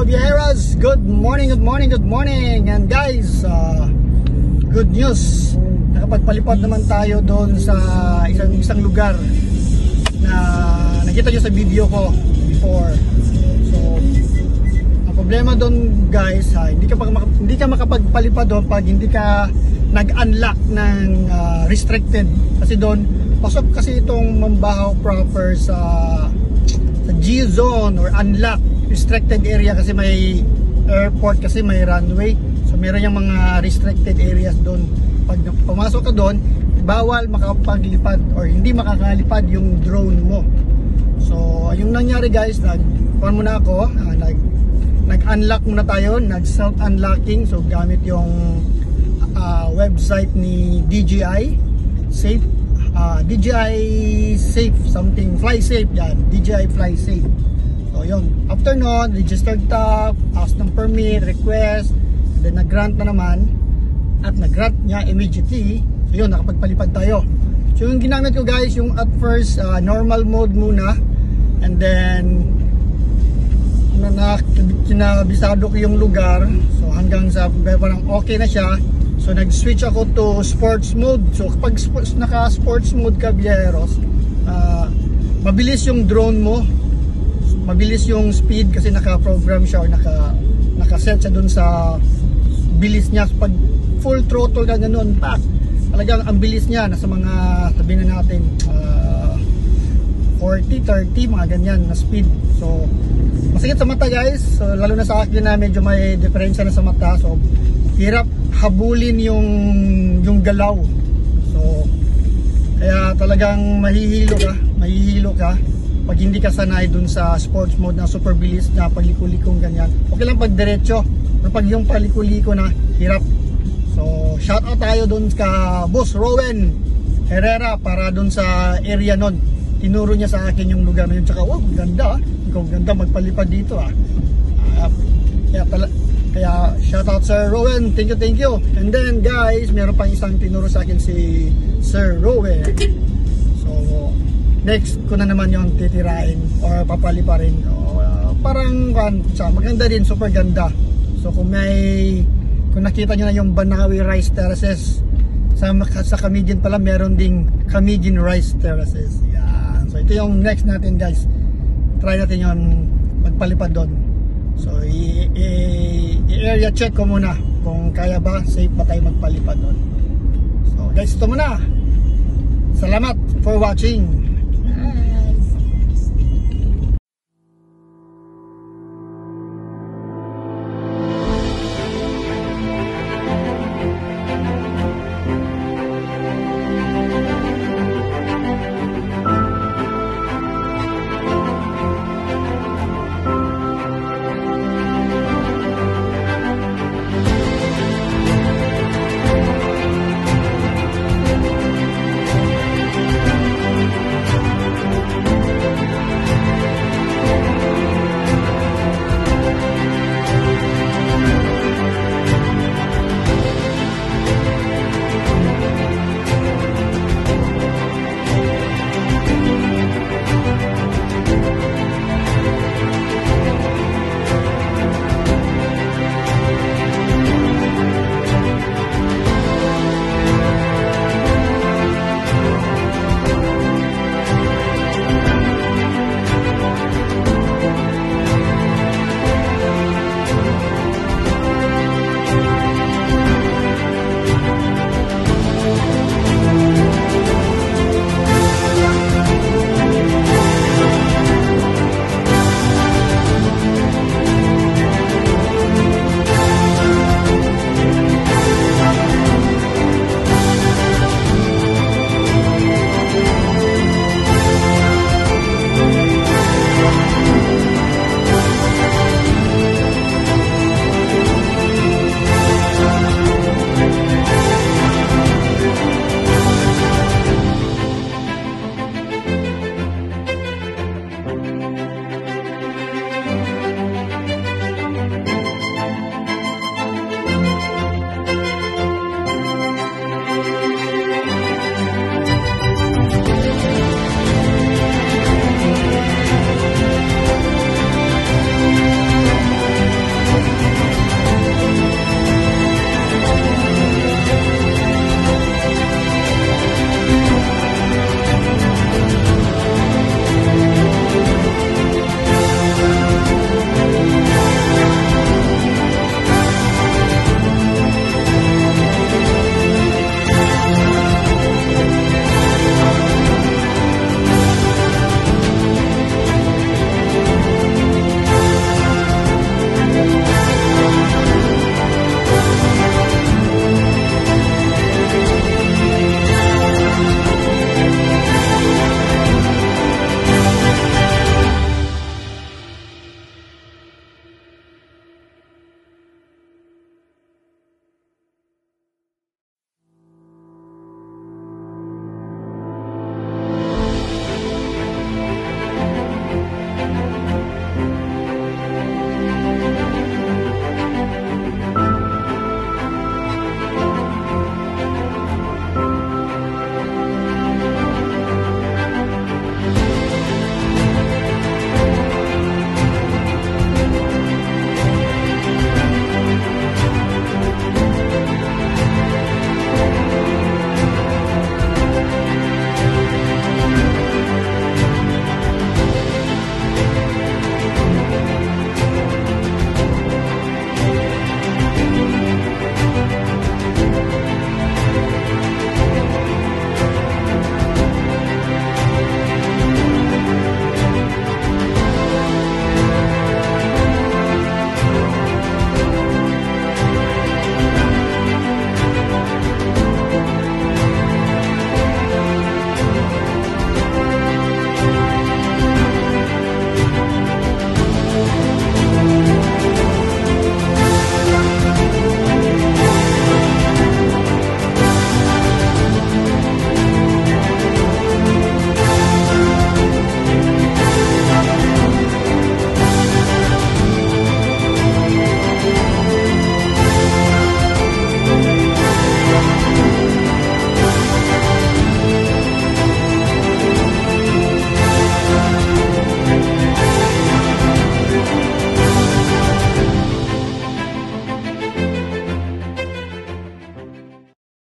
Vieras, good morning. And guys, good news. Nakapagpalipad naman tayo doon sa isang lugar na nakita nyo sa video ko before. So, ang problema doon guys, hindi ka makapagpalipad doon pag hindi ka nag-unlock ng restricted. Kasi doon, pasok kasi itong Mambahaw proper sa G-zone or unlock restricted area kasi may airport, kasi may runway. So meron yung mga restricted areas doon. Pag pumasok ka doon, bawal makapaglipad or hindi makakalipad yung drone mo. So yung nangyari guys, nag-unlock muna tayo, nag-self-unlocking. So gamit yung website ni DJI Safe, DJI Safe something, Fly Safe yan, DJI Fly Safe. So yun, after nun, registered top, ask ng permit, request, then nag-grant na naman, at nag-grant niya immediately. So yun, nakapagpalipad tayo. So yung ginamit ko guys, yung at first normal mode muna, and then kinabisado ko yung lugar, so hanggang sa parang okay na siya. So nag-switch ako to sports mode. So kapag naka-sports mode ka, Vieros, mabilis yung drone mo, mabilis yung speed kasi naka-program siya or naka-set siya dun sa bilis niya. Pag full throttle ka ganun, talagang ang bilis niya, nasa mga, sabihin na natin 40, 30, mga ganyan na speed. So masakit sa mata guys, so, lalo na sa akin na medyo may diferensya na sa mata. So hirap habulin yung galaw. So kaya talagang mahihilo ka pag hindi ka sanay dun sa sports mode na super bilis na paliko-likong ganyan. Okay lang pag diretso, pero pag yung paliko-liko na, hirap. So shout out tayo dun ka Boss Rowan Herrera para dun sa area nun. Tinuro niya sa akin yung lugar na yun, tsaka wow, ganda, ikaw ganda magpalipad dito kaya shout out Sir Rowan, thank you. And then guys, meron pang isang tinuro sa akin si Sir Rowan. So next ko na naman yung titirain or papaliparin. Parang maganda din, super ganda. So kung nakita nyo na yung Banawi Rice Terraces, sa Camiguin pala meron ding Camiguin Rice Terraces. Yan. So ito yung next natin guys. Try natin yung magpalipad doon. So i-area check ko muna kung kaya ba, safe ba tayo magpalipad doon. So guys, ito muna. Salamat for watching.